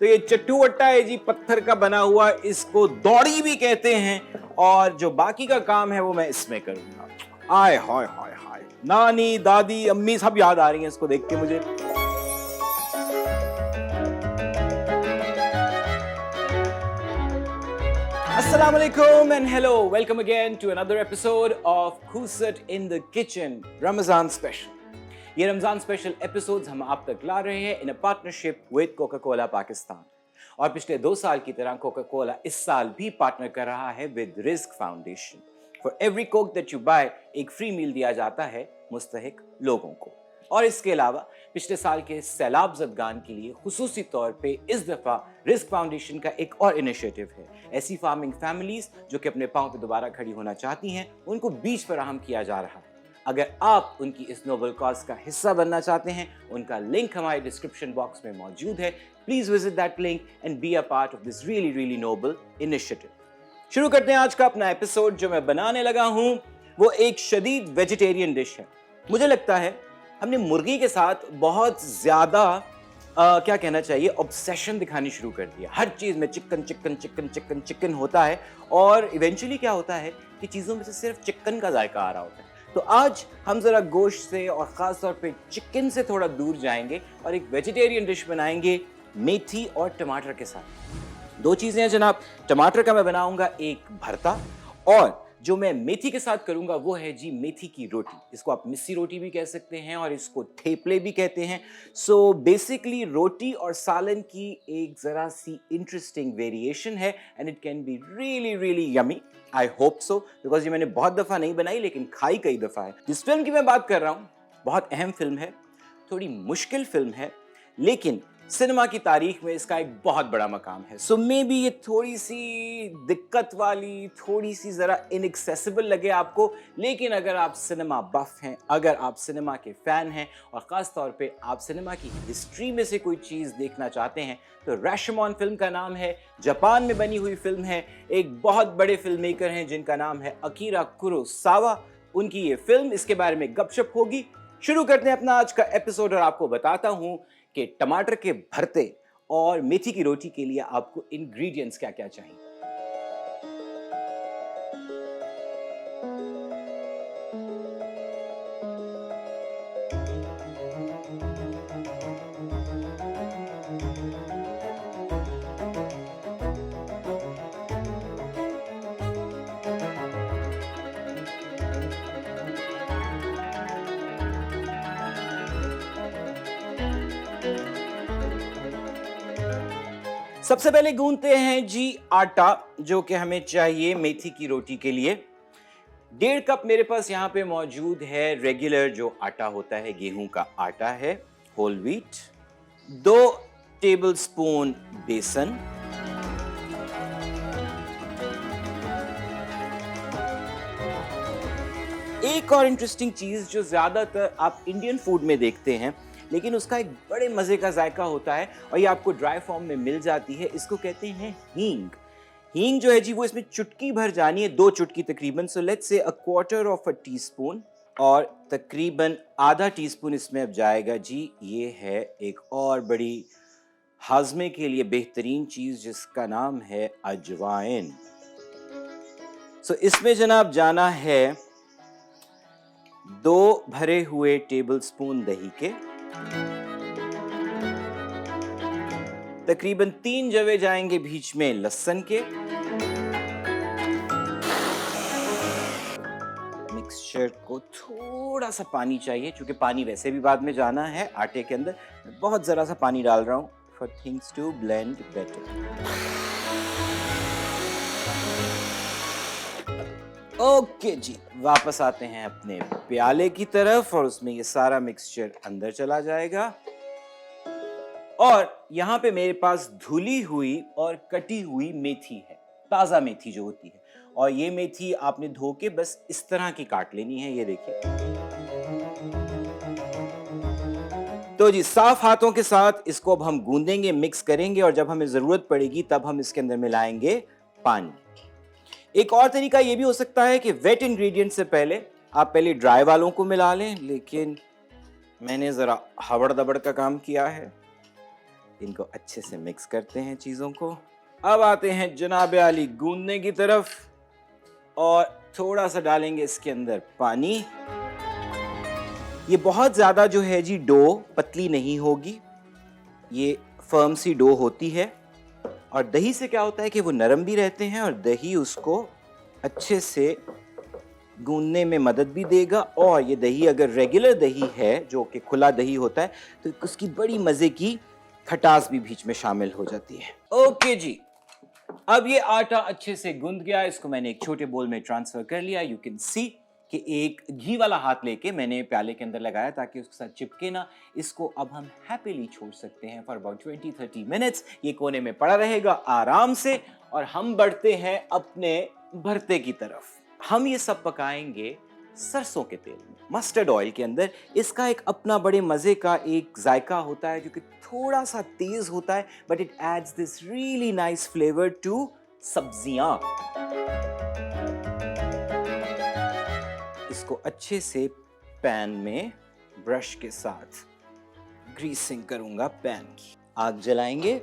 तो ये चट्टू-वट्टा है जी, पत्थर का बना हुआ, इसको दौड़ी भी कहते हैं और जो बाकी का काम है वो मैं इसमें करूंगा। आय हाय हाय हाय, नानी दादी अम्मी सब याद आ रही हैं इसको देख के मुझे। Assalamu alaikum and hello, welcome again to another episode of Khusat in the Kitchen Ramazan Special. ये रमजान स्पेशल एपिसोड्स हम आप तक ला रहे हैं in a partnership with Coca Cola Pakistan. और पिछले 2 साल की तरह कोका कोला इस साल भी पार्टनर कर रहा है with risk foundation. For every coke that you buy एक फ्री मील दिया जाता है मुस्तहिक लोगों को। और इसके अलावा पिछले साल के सैलाब ज़दगान के लिए खुसूसी तौर पे इस दफ़ा रिस्क फाउंडेशन का एक और इनिशिएटिव है। ऐसी फार्मिंग फैमिलीज जो कि अपने पांव पे दोबारा खड़ी होना चाहती हैं, उनको बीज फराहम किया जा रहा है। अगर आप उनकी इस नोबल कॉज का हिस्सा बनना चाहते हैं, उनका लिंक हमारे डिस्क्रिप्शन बॉक्स में मौजूद है। Please visit that link and be a part of this really really noble initiative. शुरू करते हैं आज का अपना एपिसोड। जो मैं बनाने लगा हूं वो एक शदीद वेजिटेरियन डिश है। मुझे लगता है हमने मुर्गी के साथ बहुत ज्यादा क्या कहना चाहिए, ऑब्सेशन दिखानी शुरू कर दिया। हर चीज में chicken chicken chicken chicken chicken होता है और इवेंचुअली क्या होता है कि चीजों में से सिर्फ चिकन का जायका आ रहा होता है। तो आज हम जरा गोश्त से और खास तौर पे चिकन से थोड़ा दूर जाएंगे और एक वेजिटेरियन डिश बनाएंगे मेथी और टमाटर के साथ। 2 चीजें हैं जनाब। टमाटर का मैं बनाऊंगा एक भरता और जो मैं मेथी के साथ करूंगा वो है जी मेथी की रोटी। इसको आप मिस्सी रोटी भी कह सकते हैं और इसको थेपले भी कहते हैं। सो बेसिकली रोटी और सालन की एक जरा सी इंटरेस्टिंग वेरिएशन है and it can be really really yummy. I hope so, because ये मैंने बहुत दफा नहीं बनाई लेकिन खाई कई दफा है। जिस फिल्म की मैं बात कर रहा हूं बहुत अहम फिल्म है, थोड़ी मुश्किल फिल्म है, लेकिन सिनेमा की तारीख में इसका एक बहुत बड़ा मकाम है। सो मे बी ये थोड़ी सी दिक्कत वाली, थोड़ी सी जरा इनएक्सेसिबल लगे आपको, लेकिन अगर आप सिनेमा बफ हैं, अगर आप सिनेमा के फैन हैं और खास तौर पे आप सिनेमा की हिस्ट्री में से कोई चीज देखना चाहते हैं तो रैशमोन फिल्म का नाम है। जापान में बनी हुई फिल्म है। एक बहुत बड़े फिल्म मेकर हैं जिनका नाम है अकीरा कुरोसावा। उनकी ये फिल्म, इसके बारे में गपशप होगी। शुरू करते हैं अपना आज का एपिसोड और आपको बताता हूं कि टमाटर के भरते और मेथी की रोटी के लिए आपको इंग्रेडिएंट्स क्या क्या चाहिए। सबसे पहले गूंथते हैं जी आटा, जो कि हमें चाहिए मेथी की रोटी के लिए। 1.5 कप मेरे पास यहाँ पे मौजूद है रेगुलर जो आटा होता है, गेहूं का आटा है, होल व्हीट। 2 टेबलस्पून बेसन, 1 और इंटरेस्टिंग चीज जो ज्यादातर आप इंडियन फूड में देखते हैं लेकिन उसका एक बड़े मजे का जायका होता है और ये आपको ड्राई फॉर्म में मिल जाती है, इसको कहते हैं हींग। हींग जो है जी वो इसमें चुटकी भर जानी है, 2 चुटकी तकरीबन। सो लेट्स से 1/4 टीस्पून और तकरीबन आधा टीस्पून इसमें अब जाएगा जी। ये है एक और बड़ी हाजमे के लिए बेहतरीन चीज जिसका नाम है अजवाइन। सो इसमें जनाब जाना है 2 भरे हुए टेबलस्पून दही के, तकरीबन 3 जवे जाएंगे बीच में लहसुन के। मिक्सचर को थोड़ा सा पानी चाहिए, क्योंकि पानी वैसे भी बाद में जाना है आटे के अंदर। मैं बहुत जरा सा पानी डाल रहा हूं for things to blend better. Okay जी, वापस आते हैं अपने प्याले की तरफ और उसमें ये सारा मिक्सचर अंदर चला जाएगा। और यहाँ पे मेरे पास धुली हुई और कटी हुई मेथी है, ताज़ा मेथी जो होती है। और ये मेथी आपने धो के बस इस तरह की काट लेनी है, ये देखिए। तो जी साफ हाथों के साथ इसको अब हम गूंदेंगे, मिक्स करेंगे और जब हमें ज़रूरत पड़ेगी तब हम इसके अंदर मिलाएंगे पानी। एक और तरीका ये भी हो सकता है कि वेट इंग्रेडिएंट से पहले आप पहले ड्राई वालों को मिला लें, लेकिन मैंने ज़रा हबड़ दबड़ का काम किया है, इनको अच्छे से मिक्स करते हैं चीज़ों को। अब आते हैं जनाब आली गूंदने की तरफ और थोड़ा सा डालेंगे इसके अंदर पानी। ये बहुत ज़्यादा जो है जी डो पतली नहीं होगी, ये फर्म सी डो होती है। और दही से क्या होता है कि वो नरम भी रहते हैं और दही उसको अच्छे से गूंदने में मदद भी देगा। और ये दही अगर रेगुलर दही है जो कि खुला दही होता है तो उसकी बड़ी मज़े की खटास भी बीच में शामिल हो जाती है। ओके जी, अब ये आटा अच्छे से गूंद गया, इसको मैंने एक छोटे बोल में ट्रांसफर कर लिया। यू कैन सी कि एक घी वाला हाथ लेके मैंने प्याले के अंदर लगाया ताकि उसके साथ चिपके ना। इसको अब हम हैप्पीली छोड़ सकते हैं फॉर अबाउट 20-30 मिनट्स। ये कोने में पड़ा रहेगा आराम से और हम बढ़ते हैं अपने भरते की तरफ। हम ये सब पकाएंगे सरसों के तेल में, मस्टर्ड ऑयल के अंदर। इसका एक अपना बड़े मजे का एक जायका होता है जो कि थोड़ा सा तेज होता है, but it adds this really nice flavour to सब्जियां। इसको अच्छे से पैन में ब्रश के साथ ग्रीसिंग करूंगा पैन की। आग जलाएंगे।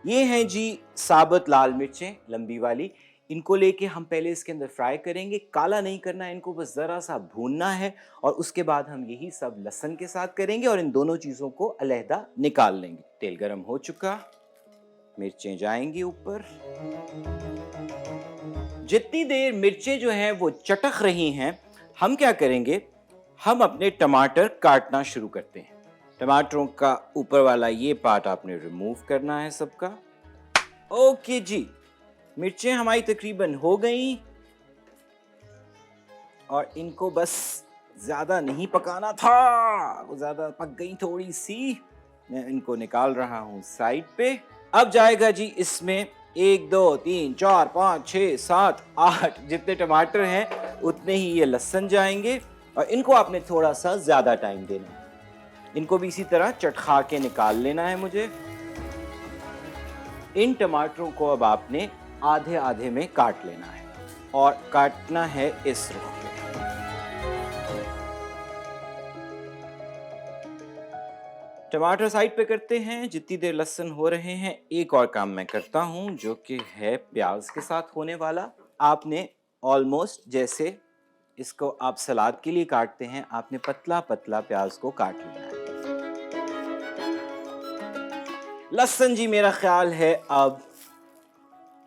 ये हैं जी साबुत लाल मिर्चें लंबी वाली, इनको लेके हम पहले इसके अंदर फ्राई करेंगे। काला नहीं करना है इनको, बस ज़रा सा भूनना है। और उसके बाद हम यही सब लहसुन के साथ करेंगे और इन दोनों चीज़ों को अलहदा निकाल लेंगे। तेल गरम हो चुका, मिर्चें जाएंगी ऊपर। जितनी देर मिर्चें जो हैं वो चटक रही हैं, हम क्या करेंगे, हम अपने टमाटर काटना शुरू करते हैं। टमाटरों का ऊपर वाला ये पार्ट आपने रिमूव करना है सबका। ओके जी, मिर्चें हमारी तकरीबन हो गई और इनको बस ज़्यादा नहीं पकाना था, वो ज़्यादा पक गई थोड़ी सी। मैं इनको निकाल रहा हूँ साइड पे। अब जाएगा जी इसमें 1 2 3 4 5 6 7 8 जितने टमाटर हैं उतने ही ये लहसुन जाएंगे और इनको आपने थोड़ा सा ज़्यादा टाइम देना है। इनको भी इसी तरह चटखा के निकाल लेना है मुझे। इन टमाटरों को अब आपने आधे आधे में काट लेना है और काटना है इस रुख पे। टमाटर साइड पे करते हैं। जितनी देर लहसुन हो रहे हैं, एक और काम मैं करता हूं जो कि है प्याज के साथ होने वाला। आपने ऑलमोस्ट जैसे इसको आप सलाद के लिए काटते हैं, आपने पतला पतला प्याज को काट लेना है। लहसुन जी मेरा ख्याल है अब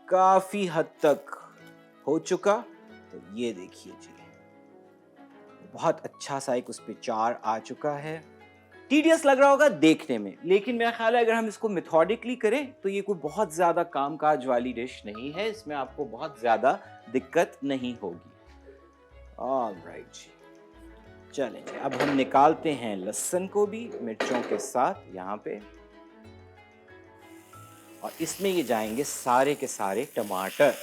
काफी हद तक हो चुका। तो ये देखिए जी, बहुत अच्छा सा एक उस पे चार आ चुका है। टीडियस लग रहा होगा देखने में, लेकिन मेरा ख्याल है अगर हम इसको मेथोडिकली करें तो ये कोई बहुत ज्यादा कामकाज वाली डिश नहीं है। इसमें आपको बहुत ज्यादा दिक्कत नहीं होगी। ऑलराइट जी, चलें अब हम निकालते हैं लहसुन को भी मिर्चों के साथ यहाँ पे, और इसमें ये जाएंगे सारे के सारे टमाटर।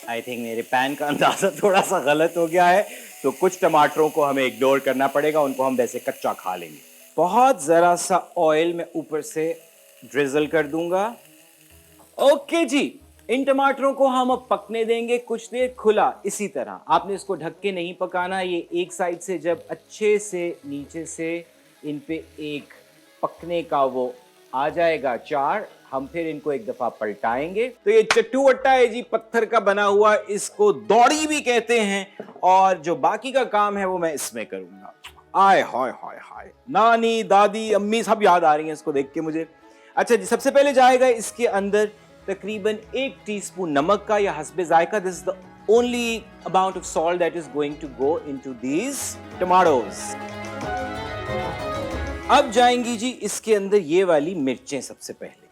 आई थिंक मेरे पैन का अंदाजा थोड़ा सा गलत हो गया है, तो कुछ टमाटरों को हमें इग्नोर करना पड़ेगा, उनको हम वैसे कच्चा खा लेंगे। बहुत जरा सा ऑयल में ऊपर से ड्रिजल कर दूंगा। ओके जी, इन टमाटरों को हम अब पकने देंगे कुछ देर खुला इसी तरह। आपने इसको ढक के नहीं पकाना। ये एक साइड से जब अच्छे से नीचे से इन पे एक पकने का वो आ जाएगा चार, हम फिर इनको एक दफा पलटाएंगे। तो ये चट्टू अट्टा है जी, पत्थर का बना हुआ, इसको दौड़ी भी कहते हैं, और जो बाकी का काम है वो मैं इसमें करूंगा। आय हाय हाय हाय, नानी दादी अम्मी सब याद आ रही हैं इसको देख के मुझे। अच्छा जी, सबसे पहले जाएगा इसके अंदर तकरीबन 1 टीस्पून नमक का या हस्बे जायका। This is the only amount of salt that is going to go into these tomatoes. अब जाएंगी जी इसके अंदर ये वाली मिर्चें। सबसे पहले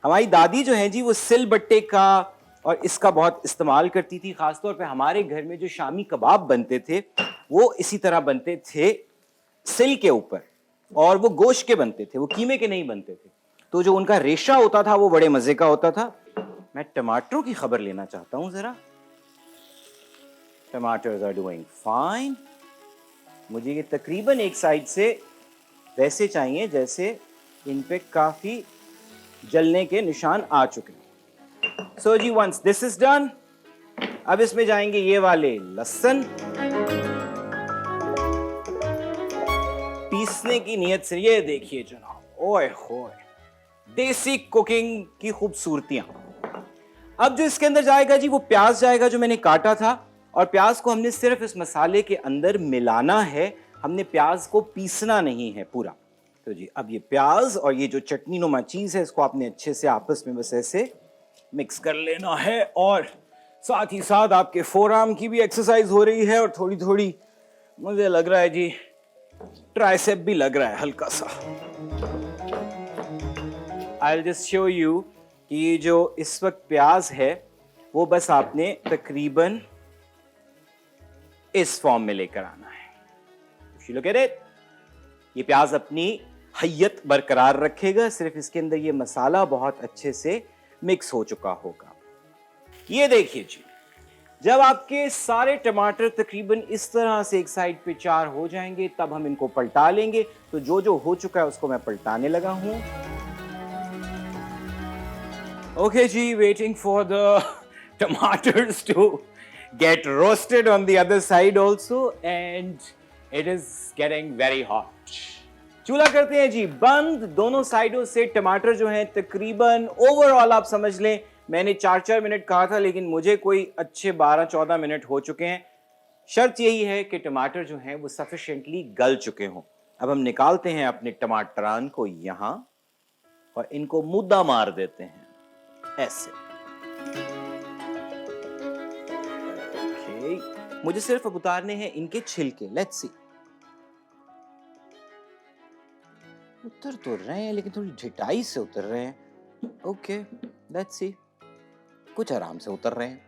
हमारी दादी जो है जी वो सिल बट्टे का और इसका बहुत इस्तेमाल करती थी। खासतौर पे हमारे घर में जो शामी कबाब बनते थे वो इसी तरह बनते थे, सिल के ऊपर, और वो गोश्त के बनते थे, वो कीमे के नहीं बनते थे। तो जो उनका रेशा होता था वो बड़े मजे का होता था। मैं टमाटरों की खबर लेना चाहता हूं जरा। टमाटर्स आर डूइंग फाइन। मुझे ये तकरीबन एक साइड से वैसे चाहिए जैसे इन पे काफी जलने के निशान आ चुके हैं। सो जी, वंस दिस इज डन, अब इसमें जाएंगे ये वाले लहसुन। पीसने की नीयत से। ये देखिए जनाब, ओए होए, देसी कुकिंग की खूबसूरतियां। अब जो इसके अंदर जाएगा जी, वो प्याज जाएगा जो मैंने काटा था, और प्याज को हमने सिर्फ इस मसाले के अंदर मिलाना है, हमने प्याज को पीसना नहीं है पूरा। तो जी अब ये प्याज और ये जो चटनी नुमा चीज है, इसको आपने अच्छे से आपस में बस ऐसे मिक्स कर लेना है, और साथ ही साथ आपके फोरआर्म की भी एक्सरसाइज हो रही है, और थोड़ी थोड़ी मुझे लग रहा है जी ट्राइसेप भी लग रहा है हल्का सा। I'll just show you कि जो इस वक्त प्याज है वो बस आपने तकरीबन इस फॉर्म में लेकर आना है। If you look at it, ये प्याज अपनी हैयत बरकरार रखेगा, सिर्फ इसके अंदर ये मसाला बहुत अच्छे से मिक्स हो चुका होगा। ये देखिए जी, जब आपके सारे टमाटर तकरीबन इस तरह से एक साइड पे 4 हो जाएंगे, तब हम इनको पलटा लेंगे। तो जो जो हो चुका है उसको मैं पलटाने लगा हूं। ओके जी, waiting for the tomatoes to get roasted on the other side also, and it is getting very hot. चूल्हा करते हैं जी बंद। दोनों साइडों से टमाटर जो हैं तकरीबन ओवरऑल आप समझ लें, मैंने 4-4 मिनट कहा था, लेकिन मुझे कोई अच्छे 12-14 मिनट हो चुके हैं। शर्त यही है कि टमाटर जो हैं वो सफिशिएंटली गल चुके हों। अब हम निकालते हैं अपने टमाटरान को यहां और इनको मुद्दा मार देते हैं ऐसे। ओके, मुझे सिर्फ अब उतारने हैं इनके छिलके। लेट्स सी, उतर तो रहे हैं लेकिन थोड़ी ढिठाई से उतर रहे हैं। ओके, लेट्स सी, कुछ आराम से उतर रहे हैं।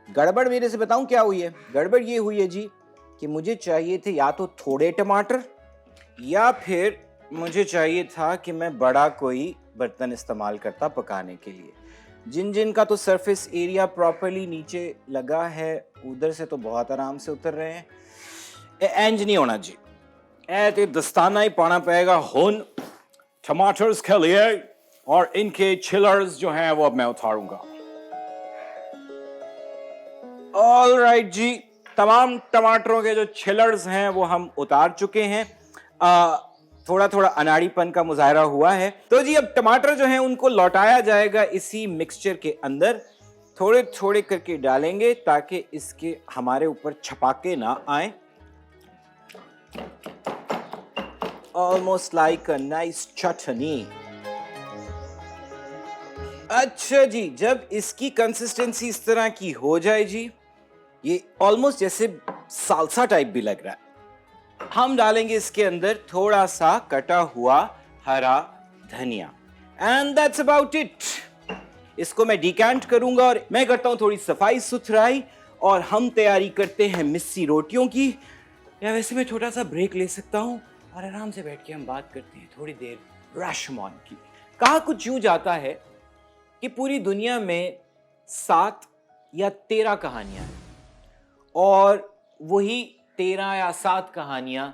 गड़बड़ मेरे से बताऊं क्या हुई है? गड़बड़ ये हुई है जी कि मुझे चाहिए थे या तो थोड़े टमाटर, या फिर मुझे चाहिए था कि मैं बड़ा कोई बर्तन इस्तेमाल करता पकाने के लिए। जिन जिन का तो सरफेस एरिया प्रॉपर्ली नीचे लगा है, उधर से तो बहुत आराम से उतर रहे हैं। एंज नहीं होना जी, तो दस्ताना ही पाना पड़ेगा हुन टमाटर्स के लिए, और इनके छिलर्स जो हैं वो अब मैं उतारूंगा। ऑल राइट जी, तमाम टमाटरों के जो छिलर्स हैं वो हम उतार चुके हैं। थोड़ा थोड़ा अनाड़ीपन का मुजाहरा हुआ है। तो जी अब टमाटर जो हैं उनको लौटाया जाएगा इसी मिक्सचर के अंदर। थोड़े थोड़े करके डालेंगे ताकि इसके हमारे ऊपर छपाके ना आए। ऑलमोस्ट लाइक अ नाइस चटनी। अच्छा जी, जब इसकी कंसिस्टेंसी इस तरह की हो जाए जी, ये ऑलमोस्ट जैसे सालसा टाइप भी लग रहा है, हम डालेंगे इसके अंदर थोड़ा सा कटा हुआ हरा धनिया। And that's about it. इसको मैं डिकैंट करूंगा और मैं करता हूं थोड़ी सफाई सुथराई, और हम तैयारी करते हैं मिस्सी रोटियों की। या वैसे मैं छोटा सा ब्रेक ले सकता हूं और आराम से बैठ के हम बात करते हैं थोड़ी देर राशमोन की। कहा कुछ यूं जाता है कि पूरी दुनिया में 7 या 13 कहानियां हैं, और वही 13 या 7 कहानियां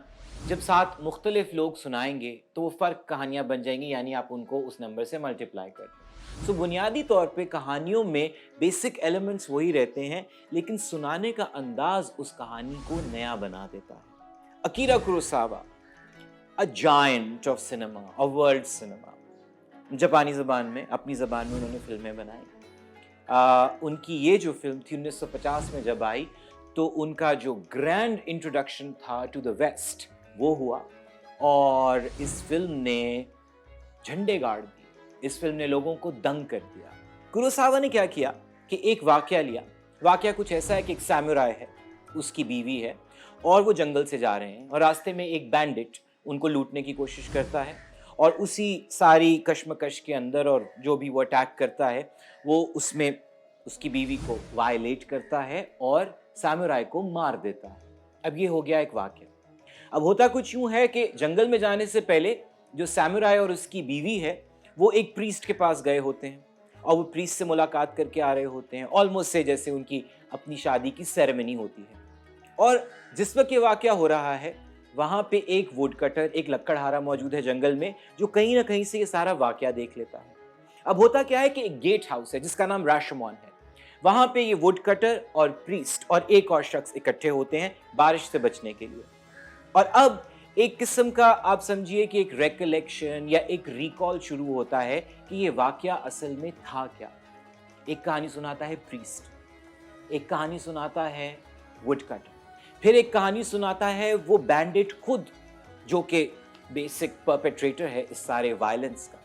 जब 7 मुख्तलिफ लोग सुनाएंगे तो वो फ़र्क कहानियां बन जाएंगी, यानी आप उनको उस नंबर से मल्टीप्लाई कर दें। सो बुनियादी तौर पे कहानियों में बेसिक एलिमेंट्स वही रहते हैं, लेकिन सुनाने का अंदाज उस कहानी को नया बना देता है। Akira Kurosawa, a giant of cinema, of world cinema, जापानी ज़बान में, अपनी ज़बान में उन्होंने फिल्में बनाई। उनकी ये जो फिल्म थी 1950 में जब आई, तो उनका जो ग्रैंड इंट्रोडक्शन था टू द वेस्ट वो हुआ, और इस फिल्म ने झंडे गाड़ दिए। इस फिल्म ने लोगों को दंग कर दिया। कुरोसावा ने क्या किया कि एक वाकया लिया। वाकया कुछ ऐसा है कि एक सैमुराई है, उसकी बीवी है, और वो जंगल से जा रहे हैं, और रास्ते में एक बैंडिट उनको लूटने की कोशिश करता है, और उसी सारी कश्मकश के अंदर और जो भी वो अटैक करता है वो उसमें उसकी बीवी को वायलेट करता है और सैमुराई को मार देता है। अब ये हो गया एक वाकया। अब होता कुछ यूं है कि जंगल में जाने से पहले जो सैमुराई और उसकी बीवी है वो एक प्रीस्ट के पास गए होते हैं, और वो प्रीस्ट से मुलाकात करके आ रहे होते हैं, ऑलमोस्ट से जैसे उनकी अपनी शादी की सेरेमनी होती है। और जिस वक्त ये वाकया हो रहा है वहां पे एक वुड कटर, एक लकड़हारा मौजूद है जंगल में, जो कहीं ना कहीं से ये सारा वाकया देख लेता है। अब होता क्या है कि एक गेट हाउस है जिसका नाम राशमोन है। वहां पे ये वुड कटर और प्रीस्ट और एक और शख्स इकट्ठे होते हैं बारिश से बचने के लिए। और अब एक किस्म का आप समझिए कि एक रिकलेक्शन या एक रिकॉल शुरू होता है कि ये वाकया असल में था क्या। एक कहानी सुनाता है प्रीस्ट, एक कहानी सुनाता है वुडकटर, फिर एक कहानी सुनाता है वो बैंडिट खुद जो कि बेसिक परपेट्रेटर है इस सारे वायलेंस का।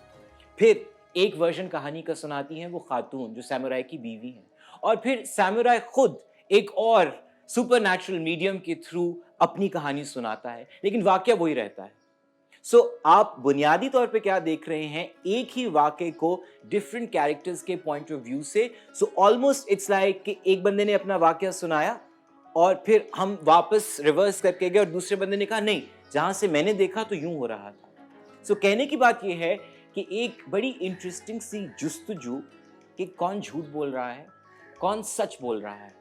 फिर एक वर्जन कहानी का सुनाती हैं वो खातून जो सैमुराई की बीवी है, और फिर सैमुराई खुद एक और सुपरनैचुरल मीडियम के थ्रू अपनी कहानी सुनाता है, लेकिन वाकया वही रहता है। सो आप बुनियादी तौर पे क्या देख रहे हैं, एक ही वाकये को डिफरेंट कैरेक्टर्स के पॉइंट ऑफ व्यू से। सो ऑलमोस्ट इट्स लाइक कि एक बंदे ने अपना वाकया सुनाया और फिर हम वापस रिवर्स करके गए और दूसरे बंदे ने कहा नहीं, जहां से मैंने देखा तो यूं हो रहा था। सो कहने की बात यह है कि एक बड़ी इंटरेस्टिंग सी जुस्तजू कि कौन झूठ बोल रहा है, कौन सच बोल रहा है,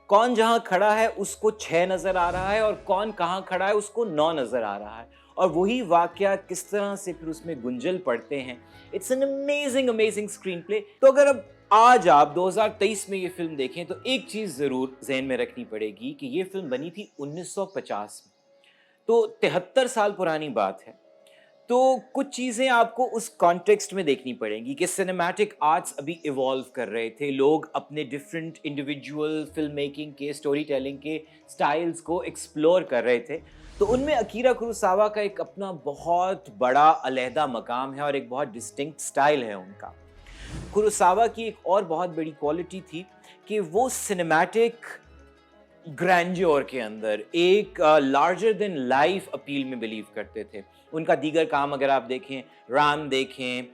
कौन जहां खड़ा है उसको 6 नजर आ रहा है और कौन कहां खड़ा है उसको 9 नजर आ रहा है, और वही वाकया किस तरह से फिर उसमें गुंजल पड़ते हैं। It's an amazing amazing screen play. तो अगर अब आज आप 2023 में ये फिल्म देखें तो एक चीज जरूर ज़हन में रखनी पड़ेगी कि ये फिल्म बनी थी 1950 में, तो 73 साल पुरानी बात है। तो कुछ चीज़ें आपको उस कॉन्टेक्स्ट में देखनी पड़ेंगी कि सिनेमैटिक आर्ट्स अभी इवॉल्व कर रहे थे, लोग अपने डिफरेंट इंडिविजुअल फिल्म मेकिंग के, स्टोरी टेलिंग के स्टाइल्स को एक्सप्लोर कर रहे थे। तो उनमें अकीरा कुरोसावा का एक अपना बहुत बड़ा अलहदा मकाम है और एक बहुत डिस्टिंक्ट स्टाइल है उनका। कुरोसावा की एक और बहुत बड़ी क्वालिटी थी कि वो सिनेमैटिक ग्रैंड्योर के अंदर एक लार्जर देन लाइफ अपील में बिलीव करते थे। उनका दीगर काम अगर आप देखें, राम देखें,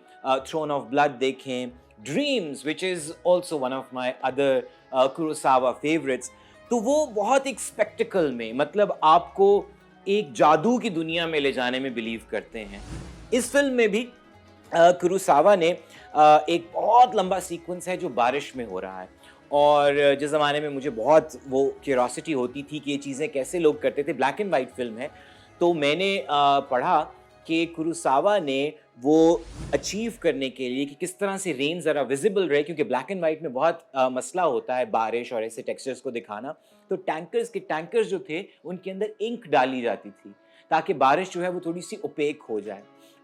थ्रोन ऑफ ब्लड देखें, dreams which is also one of my other Kurosawa favourites, तो वो बहुत एक स्पेक्टिकल में, मतलब आपको एक जादू की दुनिया में ले जाने में बिलीव करते हैं। इस फिल्म में भी कुरोसावा ने एक बहुत लंबा सीक्वेंस है जो बारिश में हो रहा है, और जिस ज़माने में मुझे बहुत वो क्यूरोसिटी होती थी कि ये चीज़ें कैसे लोग करते थे, ब्लैक एंड वाइट फिल्म है, तो मैंने पढ़ा कि कुरोसावा ने वो अचीव करने के लिए कि किस तरह से रेन ज़रा विजिबल रहे, क्योंकि ब्लैक एंड वाइट में बहुत मसला होता है बारिश और ऐसे टेक्सचर्स को दिखाना, तो टैंकर्स जो थे उनके अंदर इंक डाली जाती थी ताकि बारिश जो है वो थोड़ी सी ओपेक हो जाए।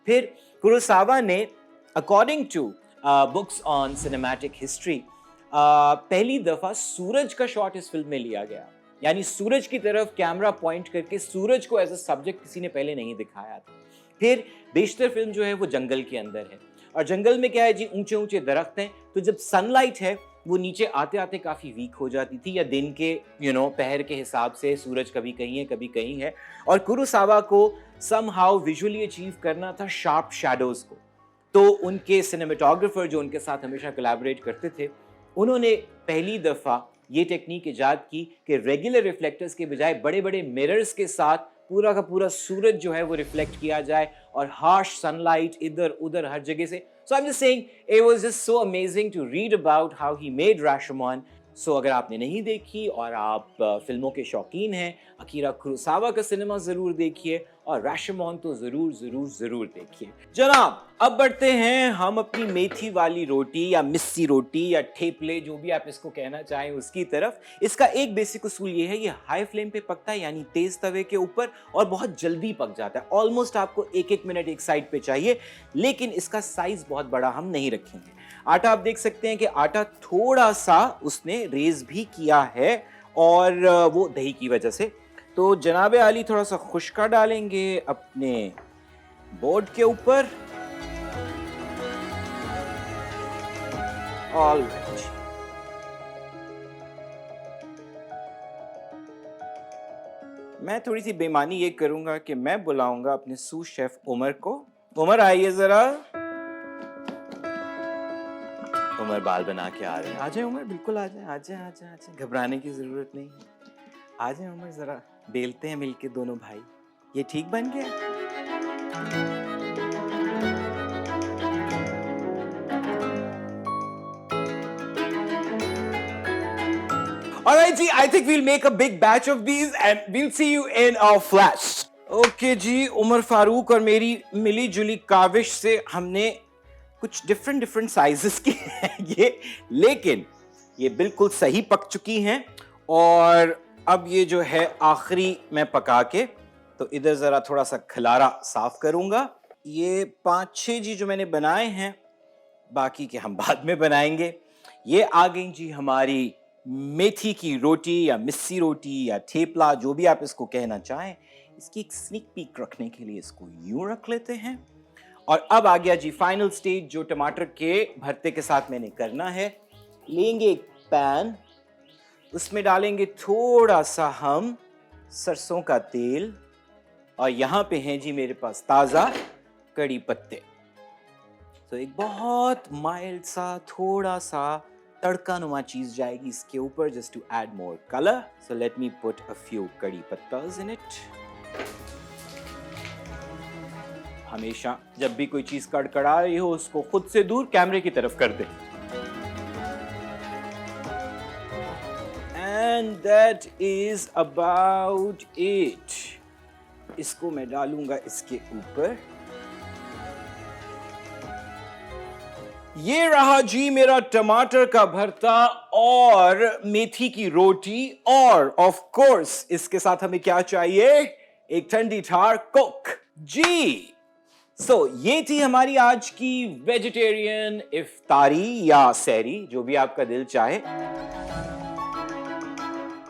फिर कुरोसावा ने according to books on cinematic history पहली दफ़ा सूरज का शॉट इस फिल्म में लिया गया, यानी सूरज की तरफ कैमरा पॉइंट करके सूरज को एज अ सब्जेक्ट किसी ने पहले नहीं दिखाया था। फिर बेशतर फिल्म जो है वो जंगल के अंदर है, और जंगल में क्या है जी, ऊंचे ऊंचे दरख्त हैं, तो जब सनलाइट है वो नीचे आते आते काफ़ी वीक हो जाती थी, या दिन के पहर के हिसाब से सूरज कभी कहीं है कभी कहीं है, और कुरोसावा को समहाउ विजुअली अचीव करना था शार्प शैडोज को। तो उनके सिनेमेटोग्राफर जो उनके साथ हमेशा कोलैबोरेट करते थे, उन्होंने पहली दफ़ा ये टेक्निक इजाद की कि रेगुलर रिफ्लेक्टर्स के बजाय बड़े बड़े मिरर्स के साथ पूरा का पूरा सूरज जो है वो रिफ्लेक्ट किया जाए, और हार्श सनलाइट इधर उधर हर जगह से। So I am just saying it was just so amazing to read about how he made Rashomon. So अगर आपने नहीं देखी और आप फिल्मों के शौकीन हैं, अकीरा कुरोसावा का सिनेमा ज़रूर देखिए, और राशमोन तो ज़रूर ज़रूर ज़रूर देखिए। जनाब, अब बढ़ते हैं हम अपनी मेथी वाली रोटी या मिस्सी रोटी या ठेपले, जो भी आप इसको कहना चाहें, उसकी तरफ। इसका एक बेसिक उसूल ये है, ये हाई फ्लेम पे पकता है, यानी तेज़ तवे के ऊपर, और बहुत जल्दी पक जाता है। ऑलमोस्ट आपको एक एक मिनट एक साइड पे चाहिए, लेकिन इसका साइज़ बहुत बड़ा हम नहीं रखेंगे। आटा आप देख सकते हैं कि आटा थोड़ा सा उसने रेज भी किया है, और वो दही की वजह से। तो जनाब आली थोड़ा सा खुश्का डालेंगे अपने बोर्ड के ऊपर। ऑल राइट, मैं थोड़ी सी बेईमानी ये करूंगा कि मैं बुलाऊंगा अपने सूस शेफ उमर को। उमर आइए जरा। उमर बाल बना के आ रहे हैं। आ जाए उमर, बिल्कुल आ जाए, आ जाए, आ जाए, आ जाए, घबराने की जरूरत नहीं है। आ जाए उमर, जरा बेलते हैं मिलके दोनों भाई। ये ठीक बन गया? Alright ji, I think we'll make a big batch of these and we'll see you in a flash. Okay जी, उमर फारूक और मेरी मिली जुली काविश से हमने कुछ डिफरेंट साइजेस की हैं ये, लेकिन ये बिल्कुल सही पक चुकी हैं। और अब ये जो है आखिरी मैं पका के तो इधर ज़रा थोड़ा सा खलारा साफ करूँगा। ये 5-6 जी जो मैंने बनाए हैं, बाकी के हम बाद में बनाएंगे। ये आ गई जी हमारी मेथी की रोटी या मिस्सी रोटी या थेपला, जो भी आप इसको कहना चाहें। इसकी एक स्नीक पीक रखने के लिए इसको यूं रख लेते हैं। और अब आ गया जी फाइनल स्टेज, जो टमाटर के भरते के साथ मैंने करना है। लेंगे एक पैन, उसमें डालेंगे थोड़ा सा हम सरसों का तेल, और यहां पे हैं जी मेरे पास ताजा कड़ी पत्ते। तो एक बहुत माइल्ड सा थोड़ा सा तड़का नुमा चीज जाएगी इसके ऊपर, just to add more colour. So let me put a few kadi pattas in it. हमेशा जब भी कोई चीज कड़कड़ा रही हो, उसको खुद से दूर कैमरे की तरफ कर दे। And that is about it. इसको मैं डालूंगा इसके ऊपर। ये रहा जी मेरा टमाटर का भरता और मेथी की रोटी, और ऑफ कोर्स इसके साथ हमें क्या चाहिए, एक ठंडी ठार कोक जी। ये थी हमारी आज की वेजिटेरियन इफ्तारी या सहरी, जो भी आपका दिल चाहे।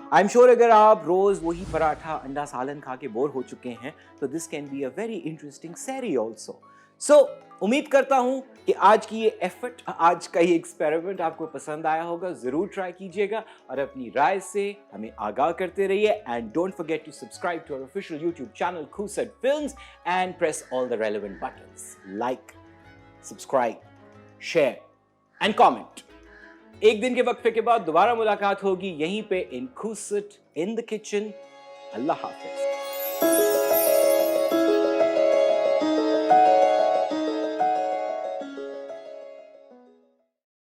आई एम श्योर अगर आप रोज वही पराठा अंडा सालन खा के बोर हो चुके हैं, तो this can be a very interesting सहरी ऑल्सो। उम्मीद करता हूं कि आज की ये एफर्ट, आज का ये एक्सपेरिमेंट आपको पसंद आया होगा। जरूर ट्राई कीजिएगा और अपनी राय से हमें आगाह करते रहिए। And don't forget to subscribe to our official YouTube channel Khoosat films and press all the relevant buttons, like, subscribe, share and comment. एक दिन के वक्फे के बाद दोबारा मुलाकात होगी यहीं पे इन खूसट in the kitchen. Allah Hafiz.